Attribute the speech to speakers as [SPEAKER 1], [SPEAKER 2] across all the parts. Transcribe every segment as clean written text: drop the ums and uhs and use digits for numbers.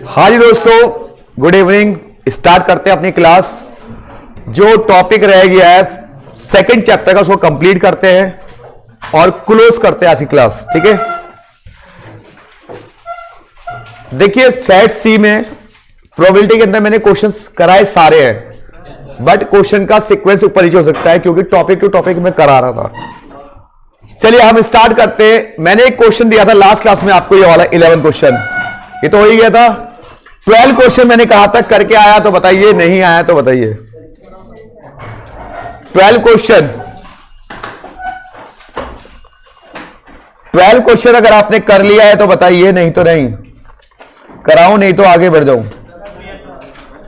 [SPEAKER 1] हाँ जी दोस्तों, good evening. Start करते हैं अपनी क्लास। जो टॉपिक रह गया है सेकंड चैप्टर का उसको कंप्लीट करते हैं और क्लोज करते हैं आज की क्लास। ठीक है, देखिए सेट सी में प्रोबेबिलिटी के अंदर मैंने क्वेश्चंस कराए सारे हैं, बट क्वेश्चन का सीक्वेंस ऊपर नीचे हो सकता है क्योंकि टॉपिक टू टॉपिक मैं करा रहा था। चलिए हम स्टार्ट करते हैं। मैंने एक क्वेश्चन दिया था लास्ट क्लास में आपको, ये वाला 11 क्वेश्चन, ये तो हो ही गया था। 12 क्वेश्चन मैंने कहा था करके आया तो बताइए, नहीं आया तो बताइए। 12 क्वेश्चन अगर आपने कर लिया है तो बताइए, नहीं तो नहीं। कराऊं नहीं तो आगे बढ़ जाऊं।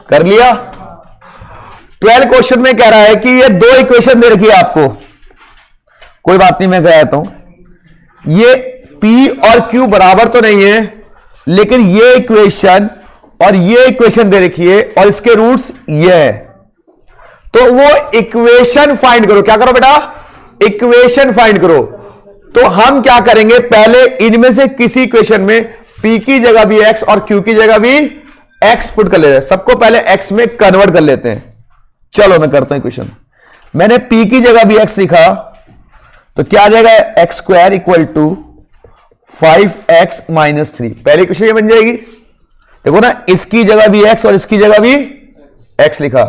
[SPEAKER 1] कर लिया। 12 क्वेश्चन में कह रहा है कि ये दो इक्वेशन दे रखी है आपको, कोई बात नहीं मैं कहता हूं। ये P और Q बराबर तो नहीं है, लेकिन ये इक्वेशन और ये इक्वेशन दे रखी है और इसके रूट्स ये है। तो वो इक्वेशन फाइंड करो। क्या करो बेटा? इक्वेशन फाइंड करो। तो हम क्या करेंगे, पहले इनमें से किसी इक्वेशन में P की जगह भी x और Q की जगह भी x पुट कर लेते हैं। सबको पहले x में कन्वर्ट कर लेते हैं। चलो मैं करता हूं इक्वेशन। मैंने P की जगह भी x लिखा तो क्या आ जाएगा, x square equal to 5x minus 3। पहली इक्वेशन ये बन जाएगी। देखो ना, इसकी जगह भी x और इसकी जगह भी x लिखा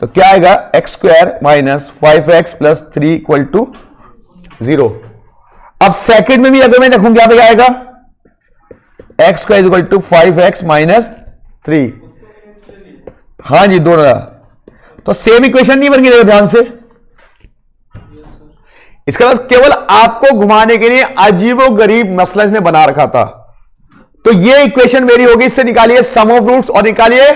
[SPEAKER 1] तो क्या आएगा, x square minus 5x plus 3 equal to 0। अब सेकंड में भी अगर मैं रखूं क्या पे आएगा, x square equal to 5x minus 3। हाँ जी, दोनों। तो सेम इक्वेशन नहीं बन गई, ध्यान से। इसके बाद केवल आपको घुमाने के लिए अजीबो गरीब मसला इसने बना रखा था। तो ये इक्वेशन मेरी होगी, इससे निकालिए सम ऑफ रूट्स और निकालिए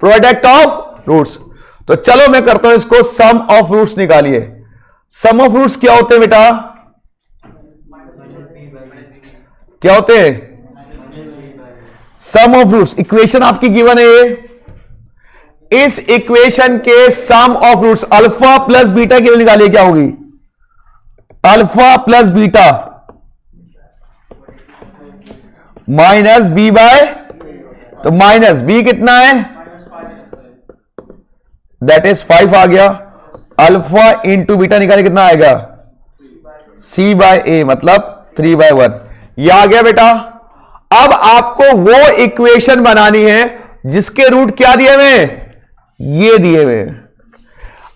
[SPEAKER 1] प्रोडक्ट ऑफ रूट्स। तो चलो मैं करता हूं इसको, सम ऑफ रूट्स निकालिए। सम ऑफ रूट्स क्या होते हैं बेटा? क्या होते हैं सम ऑफ रूट्स? इक्वेशन आपकी गिवन है ये। इस इक्वेशन के sum of roots alpha plus beta की निकालिए। क्या होगी? Alpha plus beta minus b by, तो माइनस बी कितना है, दैट इज 5 आ गया। अल्फा इंटू बीटा निकाले कितना आएगा, सी बाय ए, मतलब 3/1। यह आ गया बेटा। अब आपको वो इक्वेशन बनानी है जिसके रूट क्या दिए हुए, ये दिए हुए।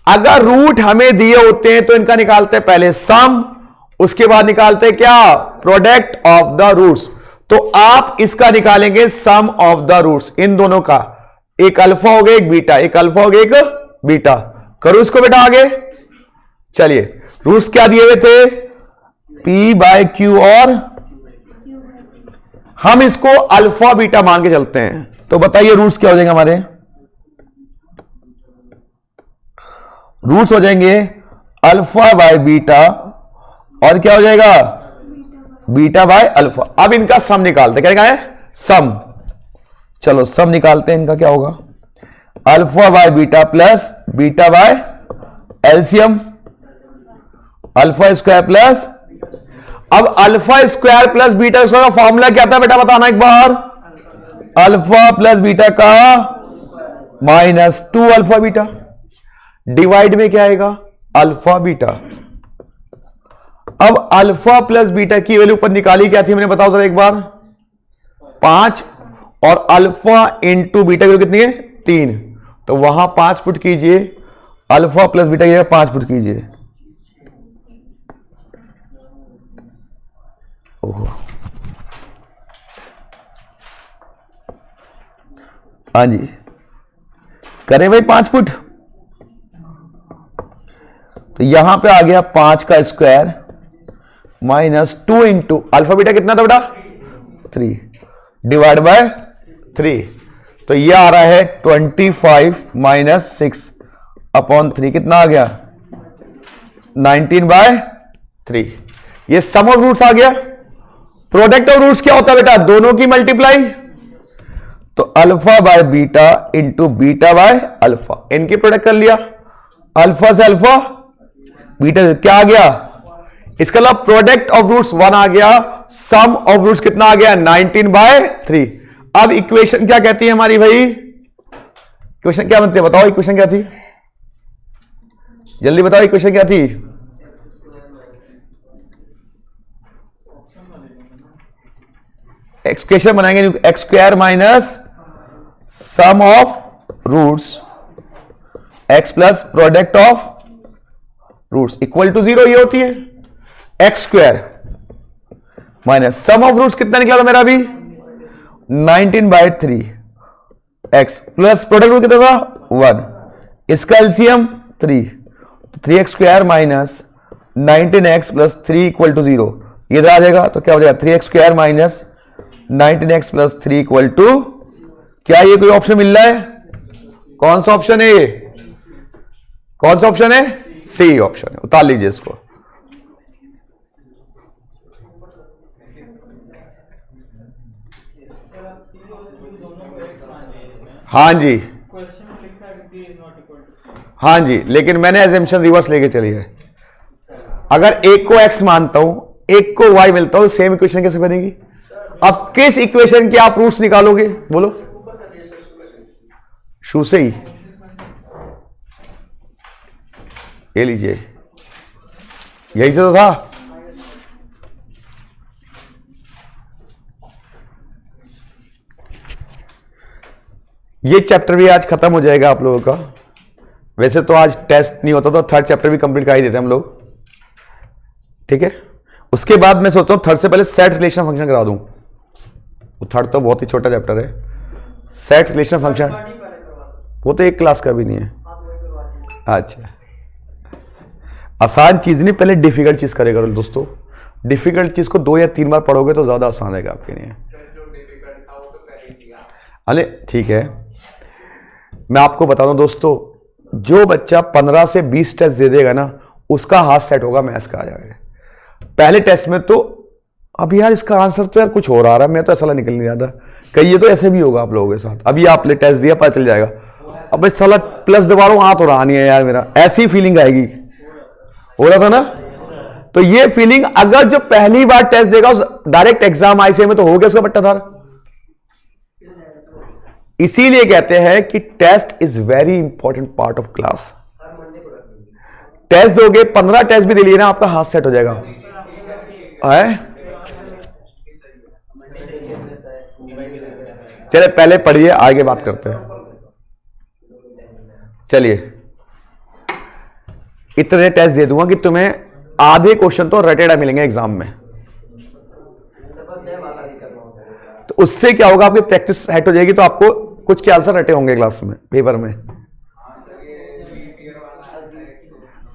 [SPEAKER 1] अगर रूट हमें दिए होते हैं तो इनका निकालते हैं पहले सम, उसके बाद निकालते हैं क्या, प्रोडक्ट ऑफ द रूट्स। तो आप इसका निकालेंगे सम ऑफ द रूट्स, इन दोनों का। एक अल्फा हो गया, एक बीटा, एक अल्फा हो गया, एक बीटा। करो इसको बेटा आगे। चलिए, रूट्स क्या दिए हुए थे, P बाय Q, और हम इसको अल्फा बीटा मान के चलते हैं। तो बताइए रूट्स क्या हो जाएंगे हमारे? रूट्स हो जाएंगे अल्फा बाय बीटा, और क्या हो जाएगा, बीटा बाय अल्फा। अब इनका सम निकालते, क्या है सम। चलो सम निकालते हैं। इनका क्या होगा, alpha by beta plus beta by LCM, alpha square plus. अब alpha square plus beta square का फॉर्मूला क्या था बेटा, बताना एक बार। अल्फा प्लस बीटा का माइनस 2 अल्फा बीटा, डिवाइड में क्या आएगा, अल्फा बीटा। अब अल्फा प्लस बीटा की वैल्यू पर निकाली क्या थी, मैंने बताओ जरा एक बार, 5, और अल्फा इंटू बीटा की वैल्यू कितनी है, 3। तो वहां 5 पुट कीजिए, अल्फा प्लस बीटा की 5 पुट कीजिए। ओहो, हाँ जी, करें भाई 5 पुट। तो यहां पे आ गया 5 का square minus 2 into alpha beta कितना था बेटा, 3, डिवाइड बाय 3। तो यह आ रहा है 25 माइनस 6 अपॉन 3, कितना आ गया, 19/3। ये सम ऑफ रूट्स आ गया। प्रोडक्ट ऑफ रूट्स क्या होता है बेटा, दोनों की मल्टीप्लाई। तो alpha by beta into beta by alpha, इनकी प्रोडक्ट कर लिया। अल्फा से अल्फा, बीटा से क्या आ गया, इसका मतलब प्रोडक्ट ऑफ रूट्स 1 आ गया। सम ऑफ रूट्स कितना आ गया 19/3। अब इक्वेशन क्या कहती है हमारी भाई, इक्वेशन क्या बनती है बताओ, इक्वेशन क्या थी, जल्दी बताओ इक्वेशन क्या थी। इक्वेशन बनाएंगे x square minus sum of roots x plus product of roots equal to 0 ये होती है। X square minus sum of roots कितना निकला था मेरा अभी 19/3 एक्स प्लस प्रोडक्ट रूट कितना था 1, इसका एलसीएम 3, तो 3x square minus 19x plus 3 equal to 0 ये आ जाएगा। तो क्या हो जाएगा 3x square minus 19x plus 3 equal to, क्या ये कोई ऑप्शन मिल रहा है, कौन सा ऑप्शन है ये, कौन सा ऑप्शन है, सी ऑप्शन है, उतार लीजिए इसको। हाँ जी हाँ जी, लेकिन मैंने एजम्पशन रिवर्स लेके चली है। अगर एक को x मानता हूं, एक को y मिलता हूं, सेम इक्वेशन कैसे बनेगी। अब किस इक्वेशन के आप रूट्स निकालोगे बोलो, शू से ही, ये लीजिए, यही से तो था। ये चैप्टर भी आज खत्म हो जाएगा आप लोगों का। वैसे तो आज टेस्ट नहीं होता तो थर्ड चैप्टर भी कंप्लीट कर ही देते हम लोग, ठीक है। उसके बाद मैं सोचता हूं थर्ड से पहले सेट रिलेशन फंक्शन करा दूं, वो थर्ड तो बहुत ही छोटा चैप्टर है। सेट रिलेशन फंक्शन वो तो एक क्लास का भी नहीं है। अच्छा, आसान चीज नहीं, पहले डिफिकल्ट चीज करे करो दोस्तों। डिफिकल्ट चीज को 2 या 3 बार पढ़ोगे तो ज्यादा आसान रहेगा आपके लिए। अरे ठीक है, मैं आपको बता दूं दोस्तों, जो बच्चा 15 से 20 टेस्ट दे देगा ना, उसका हाथ सेट होगा मैथ्स का आ जाएगा। पहले टेस्ट में तो अब यार इसका आंसर तो यार कुछ हो रहा है, मैं तो ऐसा निकल नहीं रहा था, कहीं ये तो ऐसे भी होगा आप लोगों के साथ। अभी आपने टेस्ट दिया पता चल जाएगा, अब भाई साला प्लस दबा रहा हूं हाथ हो रहा नहीं है यार मेरा, ऐसी फीलिंग आएगी। हो रहा था ना, तो ये फीलिंग अगर जो पहली बार टेस्ट देगा डायरेक्ट एग्जाम आईसीए में, तो हो गया उसका पट्टाधार। इसीलिए कहते हैं कि test is very important part of class. Test दोगे, 15 टेस्ट भी दे लिए ना, आपका हाथ सेट हो जाएगा। चले पहले पढ़िए, आगे बात करते हैं। चलिए, इतने टेस्ट दे दूंगा कि तुम्हें आधे क्वेश्चन तो रटेडा मिलेंगे एग्जाम में। तो उससे क्या होगा, आपकी प्रैक्टिस सेट हो जाएगी, तो आपको कुछ के आंसर रटे होंगे क्लास में, पेपर में।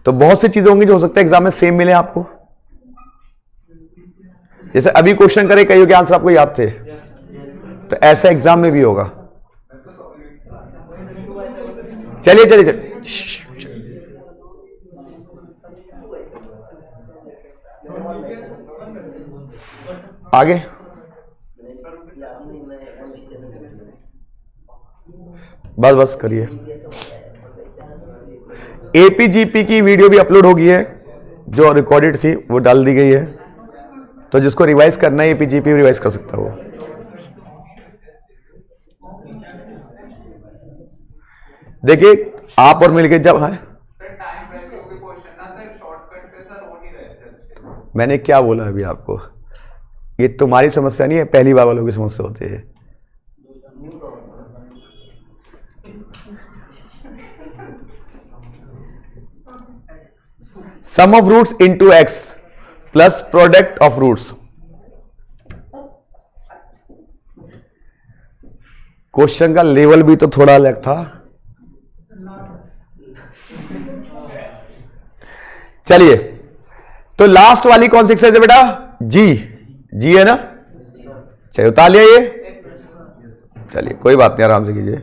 [SPEAKER 1] तो बहुत सी चीजें होंगी जो हो सकता है एग्जाम में सेम मिले आपको। जैसे अभी क्वेश्चन करे कईयों के आंसर आपको याद थे, तो ऐसा एग्जाम में भी होगा। चलिए चलिए चलिए, आगे। बस बस करिए। एपीजीपी की वीडियो भी अपलोड हो गई है, जो रिकॉर्डेड थी वो डाल दी गई है, तो जिसको रिवाइज करना है एपीजीपी रिवाइज कर सकता है वो। देखिए आप और मिलके जब, हाँ मैंने क्या बोला अभी आपको, ये तुम्हारी समस्या नहीं है, पहली बार वालों की समस्या होती है। Sum of roots into x plus product of roots. Question का लेवल भी तो थोड़ा अलग था। चलिए, तो लास्ट वाली कौन सी एक्सरसाइज है बेटा, जी, जी है ना। चलिए उतार लिया ये, चलिए कोई बात नहीं, आराम से कीजिए।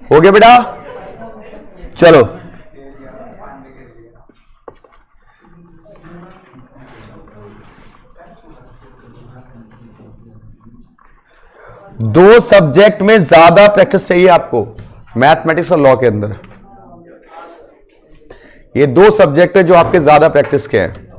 [SPEAKER 1] हो गया बेटा, चलो दो सब्जेक्ट में ज्यादा प्रैक्टिस चाहिए आपको, मैथमेटिक्स और लॉ के अंदर। ये दो सब्जेक्ट है जो आपके ज्यादा प्रैक्टिस के हैं।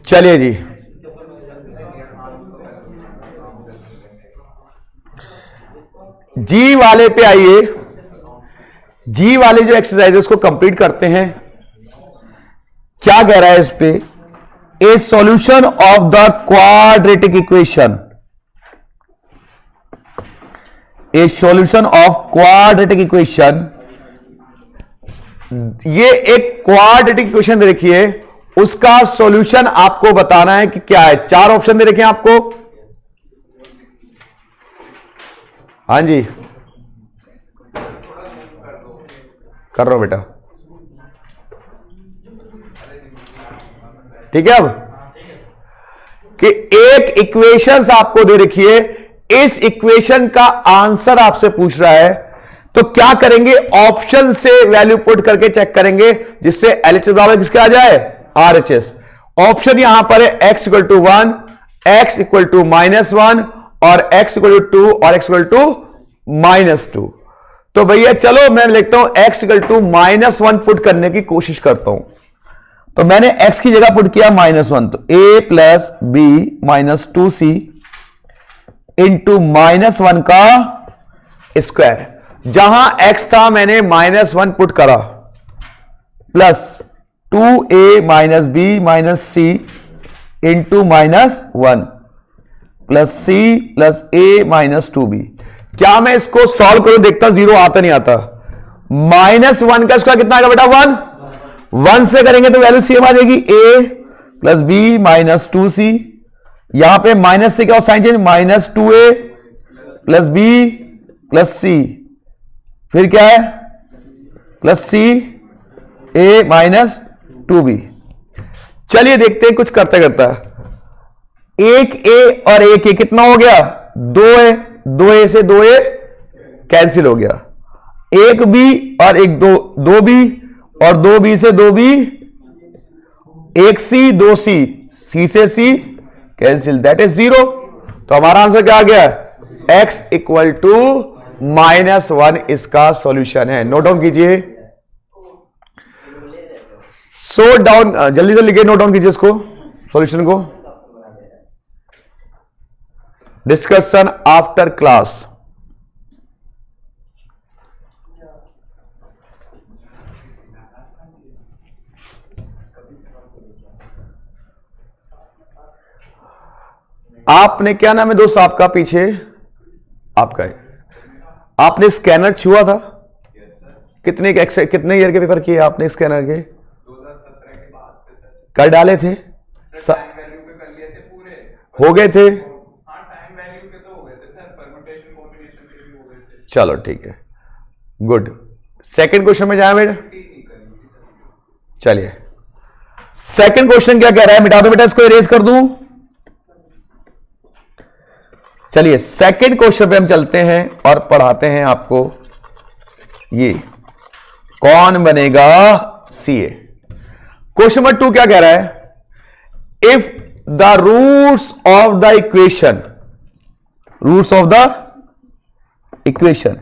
[SPEAKER 1] चलिए जी, जी वाले पे आइए। जी वाले जो एक्सरसाइज है उसको कंप्लीट करते हैं। क्या कह रहा है इस पे? ए solution of the quadratic equation, A solution of quadratic equation. ये एक क्वाड्रेटिक इक्वेशन दे रखी है, उसका सॉल्यूशन आपको बताना है कि क्या है। चार ऑप्शन दे रखे हैं आपको। हाँ जी, कर रहा हूं बेटा, ठीक है। अब कि एक इक्वेशंस आपको दे रखी है, इस इक्वेशन का आंसर आपसे पूछ रहा है, तो क्या करेंगे? ऑप्शन से वैल्यू पुट करके चेक करेंगे, जिससे एलएचएस बराबर किसके आ जाए? आरएचएस। ऑप्शन यहां पर है x equal to 1, x equal to -1 और x इक्वल टू 2 और x इक्वल टू -2। तो भैया चलो मैं लिखता हूं x इक्वल टू -1 पुट करने की कोशिश करता हूं। तो मैंने x की जगह पुट किया -1, तो a plus b minus 2c into -1 का स्क्वायर। जहां x था मैंने -1 पुट करा, plus 2a minus b minus c into -1 plus c plus a minus 2b। क्या मैं इसको सॉल्व करूं? देखता हूं, जीरो आता नहीं आता। -1 का स्क्वायर कितना आएगा बेटा? 1 से करेंगे तो वैल्यू सेम आ जाएगी, a plus b minus 2c। यहां पे माइनस से क्या sign change, -2a plus b plus c, फिर क्या है? Plus c a minus 2b। चलिए देखते हैं कुछ करते करता। एक a और एक a कितना हो गया? 2a, 2a से 2a कैंसिल हो गया। एक b और एक 2b और 2b से 2b, एक c 2c, c से c कैंसिल, दैट इज 0। तो हमारा आंसर क्या आ गया? x इक्वल टू -1 इसका सॉल्यूशन है। नोट डाउन कीजिए, नोट डाउन, जल्दी से लिखिए, नोट डाउन कीजिए इसको, सॉल्यूशन को। Discussion after class. आपने, क्या नाम है दोस्त आपका पीछे? आपका है। आपने स्कैनर छुआ था? कितने ईयर के पेपर किए आपने स्कैनर के?
[SPEAKER 2] 2017 के बाद से सर।
[SPEAKER 1] कर डाले थे?
[SPEAKER 2] टाइम वैल्यू पे कर लिए थे पूरे।
[SPEAKER 1] हो गए थे?
[SPEAKER 2] हाँ, टाइम वैल्यू पे तो हो गए थे सर, परम्यूटेशन कॉम्बिनेशन पे भी हो गए थे।
[SPEAKER 1] चलो ठीक है, गुड। सेकंड क्वेश्चन में जाए बेटा। चलिए सेकंड क्वेश्चन क्या कह रहा है? मिटा दो बेटा इसको, इरेज कर दूं। चलिए सेकंड क्वेश्चन पे हम चलते हैं और पढ़ाते हैं आपको। ये कौन बनेगा सीए? क्वेश्चन नंबर 2 क्या कह रहा है? If the roots of the equation, roots of the equation,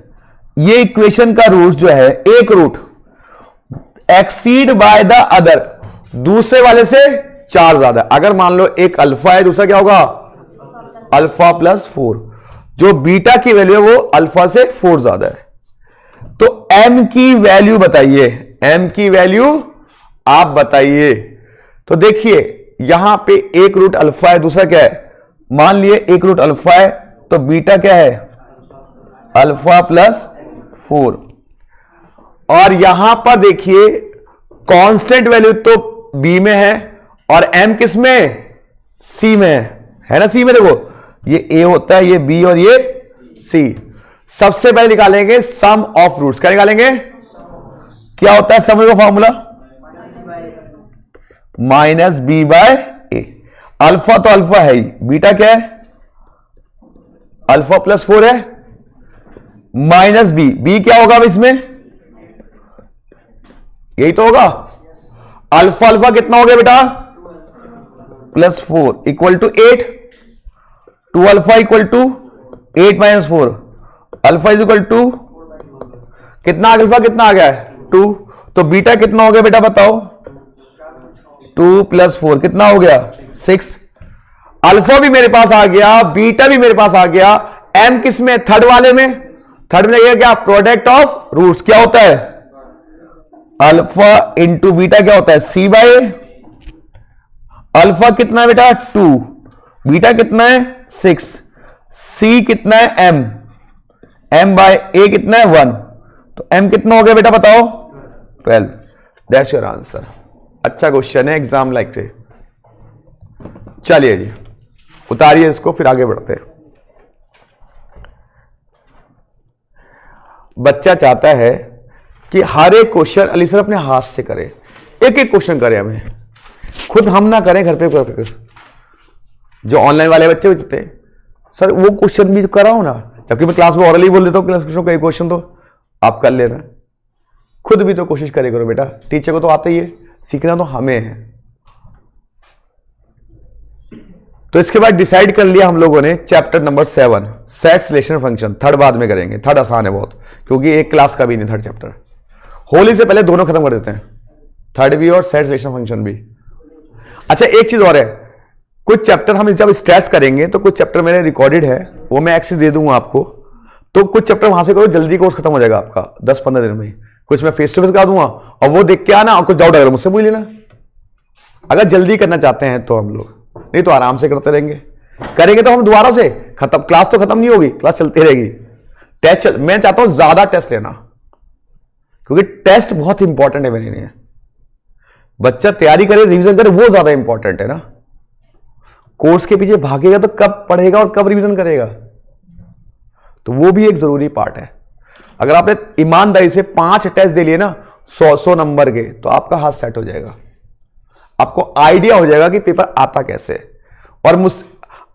[SPEAKER 1] ये इक्वेशन का रूट जो है, एक root exceed by the other, दूसरे वाले से 4 ज्यादा। अगर मान लो एक अल्फा है, दूसरा क्या होगा? Alpha plus 4। जो बीटा की वैल्यू है वो अल्फा से 4 ज्यादा है। तो m की वैल्यू बताइए, m की वैल्यू आप बताइए। तो देखिए यहां पे एक रूट अल्फा है, दूसरा क्या है, मान लिए एक रूट अल्फा है, तो बीटा क्या है, अल्फा प्लस 4। और यहां पर देखिए कांस्टेंट वैल्यू तो बी में है और एम किस में, सी में है ना, सी में देखो ये ए होता है, ये बी और ये सी। सबसे पहले निकालेंगे सम ऑफ रूट्स। क्या निकालेंगे, क्या होता है सम का फॉर्मूला, माइनस बी बाय ए। अल्फा तो अल्फा है ही, बीटा क्या है, अल्फा प्लस 4 है, माइनस बी, बी क्या होगा अब इसमें, यही तो होगा, अल्फा अल्फा कितना हो गया बेटा, plus 4 equal to 8, 2 alpha equal to 8 minus 4, alpha is equal to कितना, अल्फा कितना आ गया है 2, तो बीटा कितना हो गया बेटा बताओ, 2 प्लस 4 कितना हो गया 6। अल्फा भी मेरे पास आ गया, बीटा भी मेरे पास आ गया, एम किस में, थर्ड वाले में, थर्ड में लगेगा क्या, प्रोडक्ट ऑफ रूट्स। क्या होता है, अल्फा इंटू बीटा क्या होता है, सी बाय, अल्फा कितना है बेटा 2, बीटा कितना है 6, सी कितना है एम, एम बाय ए कितना है 1, तो एम कितना हो गया बेटा बताओ 12। That's your answer. अच्छा क्वेश्चन है, एग्जाम लाइक से। चलिए जी उतारिए इसको, फिर आगे बढ़ते हैं। बच्चा चाहता है कि हर एक क्वेश्चन अली सर अपने हाथ से करे, एक एक क्वेश्चन करे, हमें खुद हम ना करें घर पे करके। जो ऑनलाइन वाले बच्चे होते हैं सर वो क्वेश्चन भी कराओ ना, जबकि मैं क्लास में ऑरली बोल देता हूँ, क्लास का एक क्वेश्चन तो आप कर लेना, खुद भी तो कोशिश करे करो बेटा, टीचर को तो आता ही है, सीखना तो हमें है। तो इसके बाद डिसाइड कर लिया हम लोगों ने chapter number 7 set selection function, third बाद में करेंगे, थर्ड आसान है बहुत, क्योंकि एक क्लास का भी नहीं थर्ड चैप्टर, होली से पहले दोनों खत्म कर देते हैं, थर्ड भी और सेट सिलेक्शन फंक्शन भी। अच्छा एक चीज और है, कुछ चैप्टर हम जब स्ट्रेस करेंगे तो कुछ चैप्टर मेरे रिकॉर्डेड है, वो मैं एक्सेस दे दूंगा आपको, तो कुछ चैप्टर वहां से करो, जल्दी कोर्स खत्म हो जाएगा आपका 10-15 दिन में। कुछ मैं फेस टू फेस करा दूंगा और वो देख के आना, और कुछ डाउट अगर मुझसे पूछ लेना, अगर जल्दी करना चाहते हैं तो हम लोग, नहीं तो आराम से करते रहेंगे, करेंगे तो हम दोबारा से खत्म, क्लास तो खत्म नहीं होगी, क्लास चलती रहेगी। टेस्ट मैं चाहता हूं ज्यादा टेस्ट लेना, क्योंकि टेस्ट बहुत इंपॉर्टेंट है मेरे लिए। बच्चा तैयारी करे, रिवीजन करे, वो ज्यादा इंपॉर्टेंट है ना। कोर्स के पीछे भागेगा तो कब पढ़ेगा और कब रिवीजन करेगा, तो वो भी एक जरूरी पार्ट है। अगर आपने ईमानदारी से 5 टेस्ट दे लिए ना 100 नंबर के, तो आपका हाथ सेट हो जाएगा, आपको आइडिया हो जाएगा कि पेपर आता कैसे। और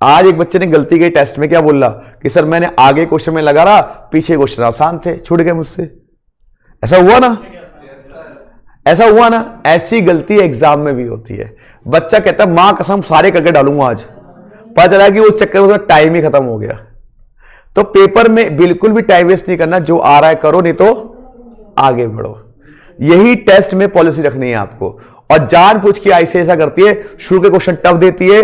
[SPEAKER 1] आज एक बच्चे ने गलती की टेस्ट में, क्या बोल रहा कि सर मैंने आगे क्वेश्चन में लगा रहा, पीछे क्वेश्चन आसान थे, छूट गए मुझसे। ऐसा हुआ ना, ऐसा हुआ ना, ऐसी गलती एग्जाम में भी होती है। बच्चा कहता है मां कसम सारे करके डालूंगा आज, पता चला कि उस चक्कर में उसका टाइम ही खत्म हो गया। तो पेपर में बिल्कुल भी टाइम वेस्ट नहीं करना, जो आ रहा है करो, नहीं तो आगे बढ़ो। यही टेस्ट में पॉलिसी रखनी है आपको। और जानबूझ के ऐसे ऐसा करती है, शुरू के क्वेश्चन टफ देती है,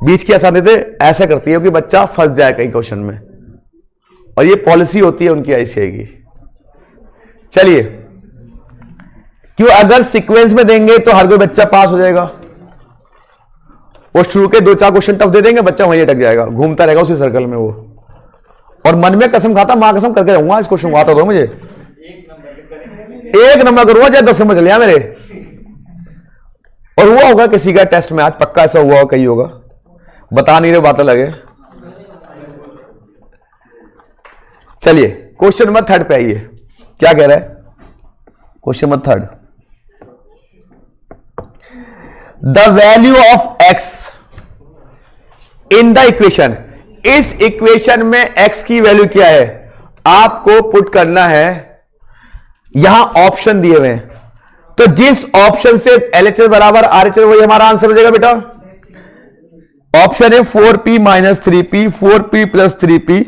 [SPEAKER 1] बीच के आसान देते, ऐसा करती है कि बच्चा फंस जाए कई क्वेश्चन में, और ये पॉलिसी होती है उनकी ऐसी की। चलिए, क्यों अगर सीक्वेंस में देंगे तो हर कोई बच्चा पास हो जाएगा, वो शुरू के 2-4 क्वेश्चन टफ दे देंगे, बच्चा वहीं अटक जाएगा, घूमता रहेगा उसी सर्कल में वो, और मन में कसम खाता मां कसम करके रहूंगा, इस क्वेश्चन आता दो मुझे, 1 नंबर करूंगा चाहे 10 नंबर चले मेरे। और हुआ होगा किसी का टेस्ट में आज, पक्का ऐसा हुआ होगा, कहीं होगा, बता नहीं रहे, बातें लगे। चलिए क्वेश्चन नंबर 3 पे आइए, क्या कह रहा है question number 3, the value of x in the equation, इस इक्वेशन में x की वैल्यू क्या है आपको पुट करना है। यहां ऑप्शन दिए हुए हैं, तो जिस ऑप्शन से LHS बराबर RHS वही हमारा आंसर हो जाएगा बेटा। ऑप्शन है 4p minus 3p, 4p plus 3p।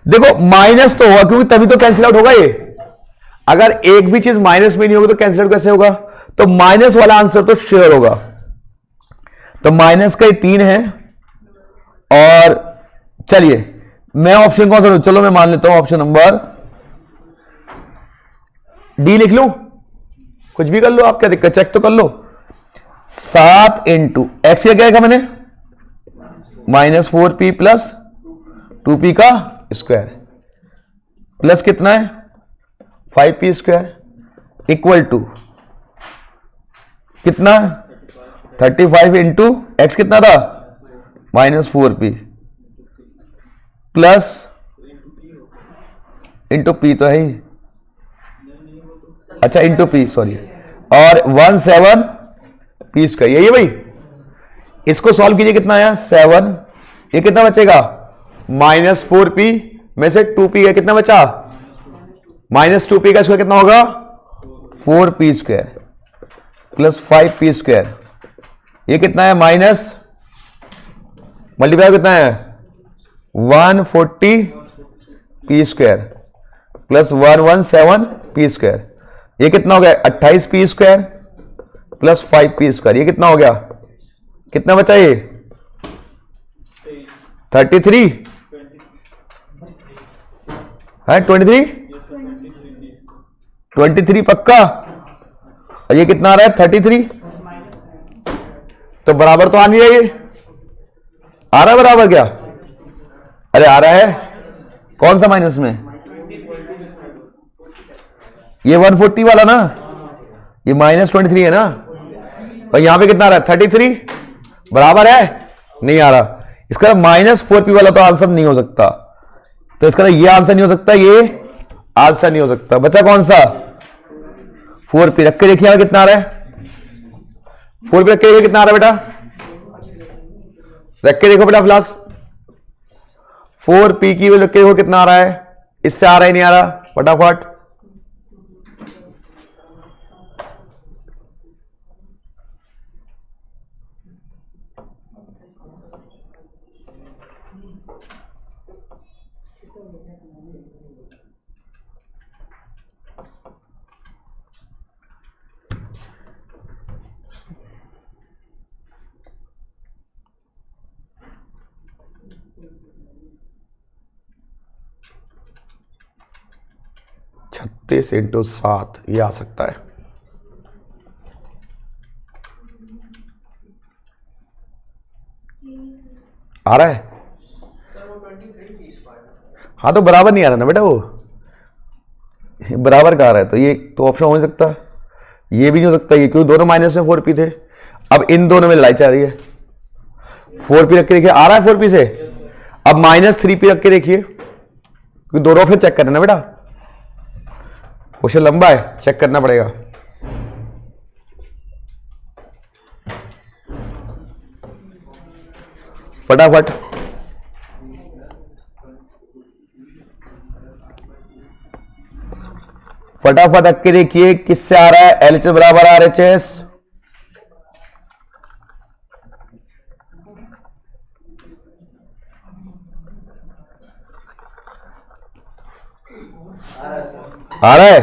[SPEAKER 1] देखो माइनस तो होगा क्योंकि तभी तो कैंसिल आउट होगा ये, अगर एक भी चीज माइनस में नहीं होगी तो कैंसिल आउट कैसे होगा, तो माइनस वाला आंसर तो श्योर होगा। तो माइनस का 3 है। और चलिए मैं ऑप्शन कौन सा लूं, चलो मैं मान लेता हूं ऑप्शन नंबर डी लिख लूं, कुछ भी कर लो आप, क्या दिक्कत, चेक तो कर लो। 7 इंटू एक्स क्या क्या मैंने -4p प्लस 2p का स्क्वायर प्लस कितना है 5p स्क्वायर इक्वल टू कितना 35 इंटू एक्स कितना था -4p प्लस इंटू पी तो है ही, अच्छा इंटू पी सॉरी, और 17p स्क्वायर, यही है भाई। इसको सॉल्व कीजिए, कितना आया 7, ये कितना बचेगा -4p में से 2p है, कितना बचा -2p का स्क्वायर कितना होगा 4p square plus 5p square, ये कितना है माइनस मल्टीप्लाई कितना है 140p square plus 117p square, ये कितना हो गया 28p square plus 5p square, ये कितना हो गया, कितना बचा ये 33 है 23 पक्का, और ये कितना आ रहा है 33, तो बराबर तो आ नहीं रही, आ रहा है बराबर क्या, अरे आ रहा है, कौन सा माइनस में, ये 140 वाला ना, ये -23 है ना, और यहां पे कितना आ रहा है 33, बराबर है, नहीं आ रहा, इसका -4p वाला तो आंसर नहीं हो सकता, तो इसका ये आंसर नहीं हो सकता, ये आंसर नहीं हो सकता, बचा कौन सा 4p, रख के देखिए कितना आ रहा है, 4p रख के देखिए कितना आ रहा है बेटा, रख के देखो बेटा प्लस 4p की वैल्यू रख के देखो कितना आ रहा है, इससे आ रहा है नहीं आ रहा, फटाफट तीस इंटू 7 ये आ सकता है, आ रहा है, हाँ तो बराबर नहीं आ रहा ना बेटा, वो बराबर का आ रहा है, तो ये तो ऑप्शन हो नहीं सकता, ये भी नहीं हो सकता, ये क्यों दोनों माइनस में 4p थे, अब इन दोनों में लड़ाई चल रही है, 4p रख के देखिए आ रहा है 4p से, अब -3p रख के देखिए, क्योंकि दोनों ऑप्शन चेक करना ना बेटा, क्वेश्चन लंबा है, चेक करना पड़ेगा, फटाफट फटाफट रख के देखिए किससे आ रहा है, LHS बराबर RHS, आ रहा है,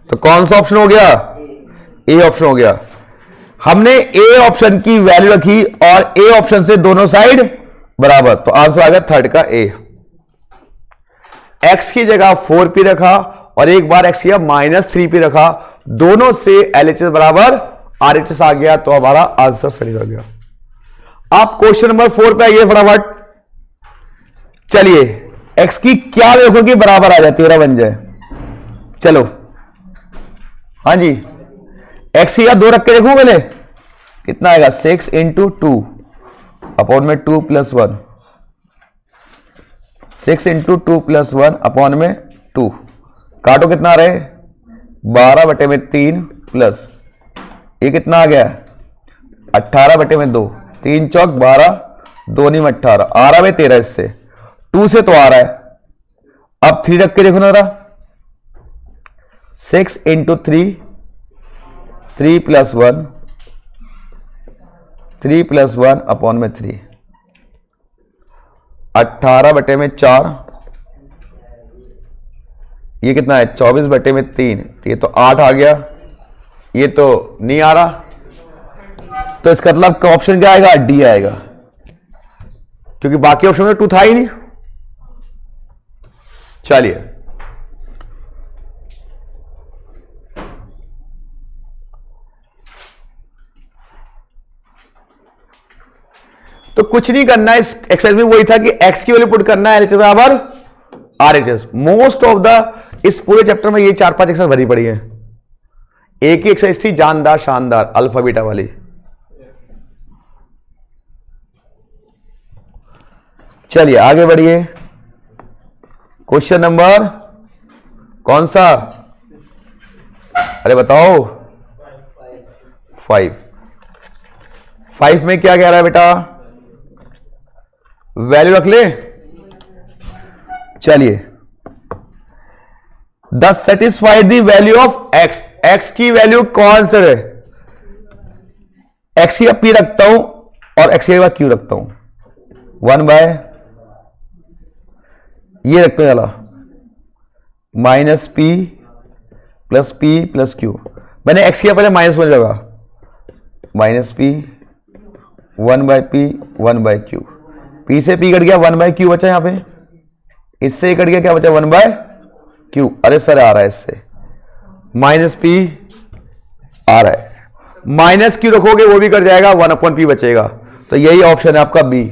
[SPEAKER 1] तो कौन सा ऑप्शन हो गया, ए ऑप्शन हो गया, हमने ए ऑप्शन की वैल्यू रखी और ए ऑप्शन से दोनों साइड बराबर, तो आंसर आ गया थर्ड का ए, एक्स की जगह 4p रखा और एक बार एक्स किया -3p रखा, दोनों से LHS बराबर RHS आ गया, तो हमारा आंसर सही हो गया। आप क्वेश्चन नंबर 4 पे आइए फटाफट, चलिए एक्स की क्या देखो कि बराबर आ जाए 13 बन जाए, चलो हाँ जी, एक्स या 2 रख के देखो पहले कितना आएगा 6 इंटू 2 अपॉन में 2 + 1, 6 इंटू 2 + 1 अपॉन में 2, काटो कितना आ रहा है 12/3 प्लस ये कितना आ गया 18/2, 3 चौक 12, 2 में 18, आ रहा है 13, इससे 2 से तो आ रहा है, अब 3 रख के देखो ना, 6 इंटू 3, 3 + 1, 3 + 1 अपॉन में 3, 18/4, ये कितना है 24/3, ये तो 8 आ गया, ये तो नहीं आ रहा, तो इसका मतलब ऑप्शन क्या आएगा डी आएगा, क्योंकि बाकी ऑप्शन में 2 था ही नहीं। चलिए तो कुछ नहीं करना है, इस एक्सरसाइज में वही था कि एक्स की वैल्यू पुट करना है, एलएचएस बराबर आरएचएस। मोस्ट ऑफ द इस पूरे चैप्टर में ये 4-5 एक्सरसाइज भरी पड़ी है। एक ही एक्सरसाइज थी जानदार शानदार अल्फा बीटा वाली। चलिए आगे बढ़िए। क्वेश्चन नंबर कौन सा, अरे बताओ 5 में क्या कह रहा है बेटा, वैल्यू रख ले। चलिए, the satisfied the value of x, x की वैल्यू कौन सा है, एक्स का पी रखता हूं और एक्स के बाद क्यू रखता हूं, 1 बाय ये रखते हैं चला माइनस पी प्लस क्यू। मैंने एक्स किया पहले माइनस में लगा, minus p 1 by p 1 by q. P से पी कट गया, 1 बाय क्यू बचा यहां पे, इससे कट गया क्या बचा 1 बाय क्यू। अरे सर आ रहा है इससे माइनस पी आ रहा है, माइनस क्यू रखोगे वो भी कट जाएगा, 1/p बचेगा। तो यही ऑप्शन है आपका बी।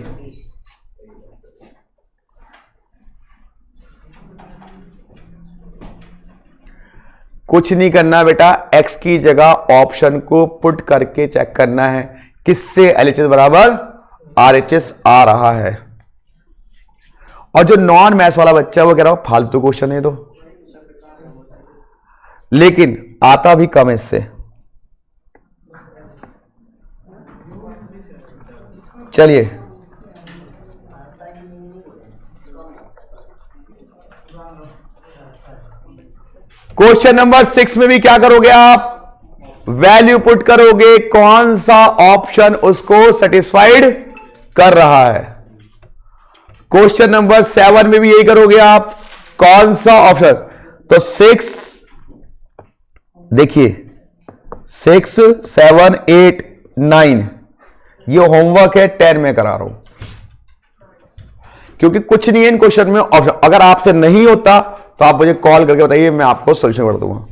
[SPEAKER 1] कुछ नहीं करना बेटा, x की जगह ऑप्शन को पुट करके चेक करना है किससे एलएचएस बराबर आरएचएस आ रहा है। और जो नॉन मैथ्स वाला बच्चा है वो कह रहा हूं फालतू क्वेश्चन है, तो लेकिन आता भी कम इससे। चलिए क्वेश्चन नंबर 6 में भी क्या करोगे आप, वैल्यू पुट करोगे, कौन सा ऑप्शन उसको सेटिस्फाइड कर रहा है। क्वेश्चन नंबर 7 में भी यही करोगे आप, कौन सा ऑप्शन। तो 6 देखिए 6, 7, 8, 9 ये होमवर्क है, 10 में करा रहा हूं क्योंकि कुछ नहीं है इन क्वेश्चन में ऑप्शन। अगर आपसे नहीं होता तो आप मुझे कॉल करके बताइए, मैं आपको सोल्यूशन कर दूंगा।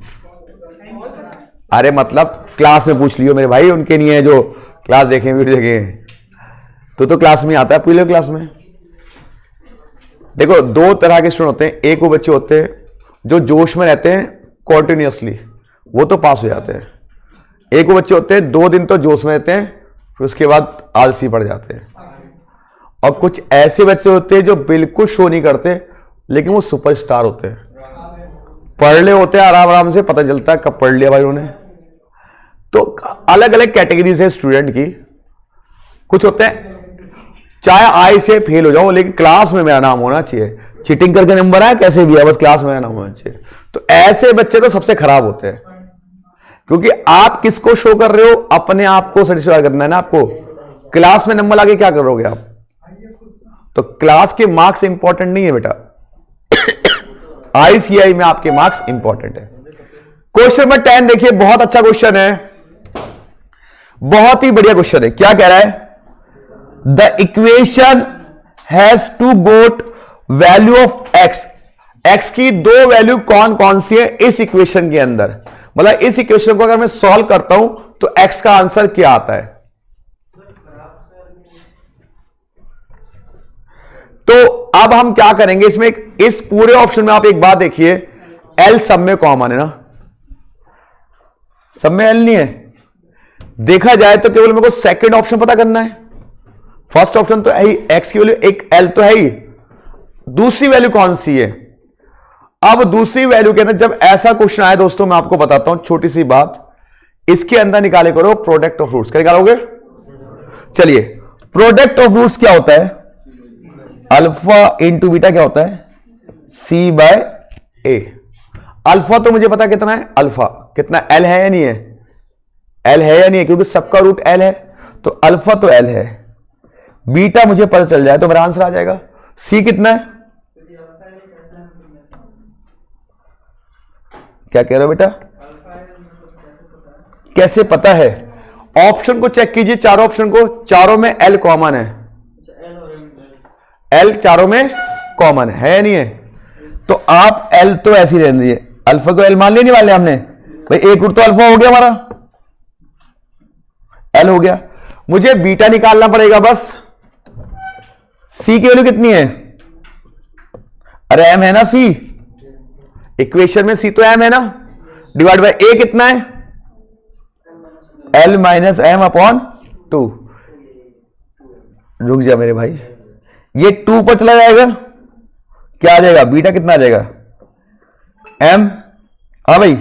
[SPEAKER 1] अरे मतलब क्लास में पूछ लियो मेरे भाई, उनके नहीं है जो क्लास देखें वीडियो देखें। तो क्लास में आता है, पूछ लो क्लास में। देखो 2 तरह के स्टूडेंट होते हैं, एक वो बच्चे होते हैं जो जोश में रहते हैं कॉन्टिन्यूसली, वो तो पास हो जाते हैं। एक वो बच्चे होते हैं 2 दिन तो जोश में रहते हैं, फिर उसके बाद आलसी पड़ जाते हैं। और कुछ ऐसे बच्चे होते हैं जो बिल्कुल शो नहीं करते लेकिन वो सुपरस्टार होते हैं, पढ़ ले होते हैं आराम आराम से, पता चलता है कब पढ़ लिया भाई उन्होंने। तो अलग अलग कैटेगरीज है स्टूडेंट की। कुछ होते हैं चाहे आई से फेल हो जाओ लेकिन क्लास में मेरा नाम होना चाहिए, चीटिंग करके नंबर आया कैसे भी है, बस क्लास में मेरा नाम होना चाहिए। तो ऐसे बच्चे तो सबसे खराब होते हैं, क्योंकि आप किसको शो कर रहे हो, अपने आप को सेटिस्फाई करना है ना आपको। क्लास में नंबर लाके क्या करोगे आप। तो क्लास के मार्क्स इंपॉर्टेंट नहीं है बेटा, आईसीआई में आपके मार्क्स इंपॉर्टेंट है। क्वेश्चन नंबर 10 देखिए, बहुत अच्छा क्वेश्चन है, बहुत ही बढ़िया क्वेश्चन है। क्या कह रहा है, the equation has two got value of x, x की 2 वैल्यू कौन कौन सी है इस इक्वेशन के अंदर। मतलब इस इक्वेशन को अगर मैं सॉल्व करता हूं तो एक्स का आंसर क्या आता है। तो अब हम क्या करेंगे इसमें, इस पूरे ऑप्शन में आप एक बात देखिए, एल सब में कॉमन है ना, सब में एल नहीं है। देखा जाए तो केवल मेरे को सेकंड ऑप्शन पता करना है, फर्स्ट ऑप्शन तो है ही, एक्स की वैल्यू एक एल तो है ही, दूसरी वैल्यू कौन सी है। अब दूसरी वैल्यू के अंदर जब ऐसा क्वेश्चन आए दोस्तों, मैं आपको बताता हूं छोटी सी बात, इसके अंदर निकाले करो प्रोडक्ट ऑफ रूट्स। क्या निकालोगे, चलिए प्रोडक्ट ऑफ रूट्स क्या होता है, अल्फा इंटू बीटा क्या होता है, सी बाय ए। अल्फा तो मुझे पता कितना है, अल्फा कितना, एल है या नहीं है, एल है या नहीं है, क्योंकि सबका रूट एल है, तो अल्फा तो एल है। बीटा मुझे पता चल जाए तो मेरा आंसर आ जाएगा। सी कितना है, क्या कह रहे हो बेटा, कैसे पता है, ऑप्शन को चेक कीजिए, चारों ऑप्शन को, चारों में एल कॉमन है, एल चारों में कॉमन है या नहीं है। तो आप एल तो ऐसी रहने दीजिए, अल्फा को एल मान लिया नहीं वाले हमने भाई, एक रूट तो अल्फा हो गया हमारा, एल हो गया। मुझे बीटा निकालना पड़ेगा बस, सी की वैल्यू कितनी है? अरे एम है ना सी, इक्वेशन में सी तो एम है ना, डिवाइड बाय ए कितना है? L minus m upon 2। रुक जा मेरे भाई, ये 2 पर चला जाएगा, क्या आ जाएगा? बीटा कितना आ जाएगा? एम। हाँ भाई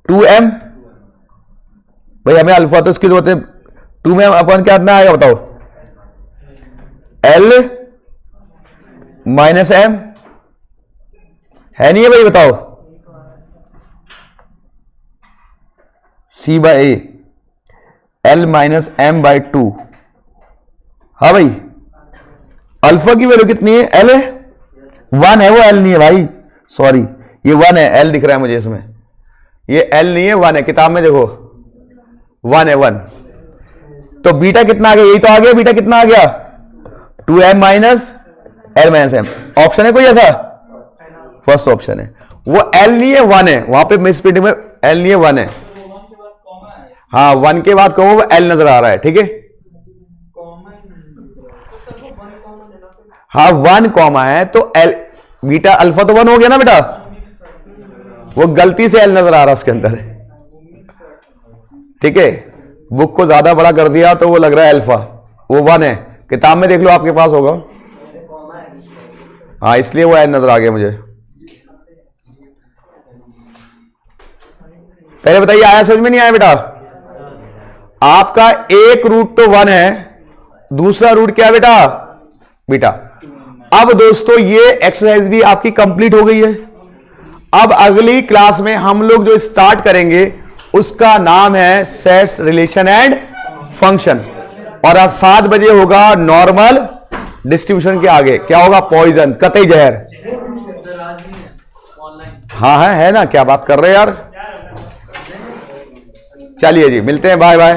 [SPEAKER 1] 2m। भाई हमें अल्फा तो इसकी जरूरत है, 2 में अपॉन क्या कितना आएगा बताओ? एल माइनस एम है नहीं है भाई, बताओ। C by a l minus m by 2। हाँ भाई अल्फा की वैल्यू कितनी है? एल है, 1 है, वो एल नहीं है भाई, सॉरी ये 1 है, एल दिख रहा है मुझे इसमें, ये एल नहीं है 1 है, किताब में देखो 1 है 1। तो बीटा कितना आ गया? यही तो आ गया, बीटा कितना आ गया? 2m minus l minus m. Option है कोई ऐसा? फर्स्ट ऑप्शन है, वो एल नहीं है 1 है, वहां पे मिस प्रिंटिंग में एल नहीं है 1 है। हाँ 1 के बाद कहो वो एल नजर आ रहा है, ठीक है। हाँ 1 कॉमा है तो एल, बीटा अल्फा तो 1 हो गया ना बेटा, वो गलती से एल नजर आ रहा है उसके अंदर, ठीक है। बुक को ज्यादा बड़ा कर दिया तो वो लग रहा है अल्फा, वो 1 है, किताब में देख लो आपके पास होगा। हाँ इसलिए वो एल नजर आ गया मुझे। पहले बताइए आया समझ में नहीं आया बेटा? आपका एक रूट तो 1 है, दूसरा रूट क्या बेटा? बीटा। अब दोस्तों ये एक्सरसाइज भी आपकी कंप्लीट हो गई है। अब अगली क्लास में हम लोग जो स्टार्ट करेंगे उसका नाम है सेट्स रिलेशन एंड फंक्शन, और आज 7 बजे होगा नॉर्मल डिस्ट्रीब्यूशन के आगे क्या होगा? पॉइजन, कतई जहर। हाँ है ना, क्या बात कर रहे हैं यार। चलिए जी मिलते हैं, बाय बाय।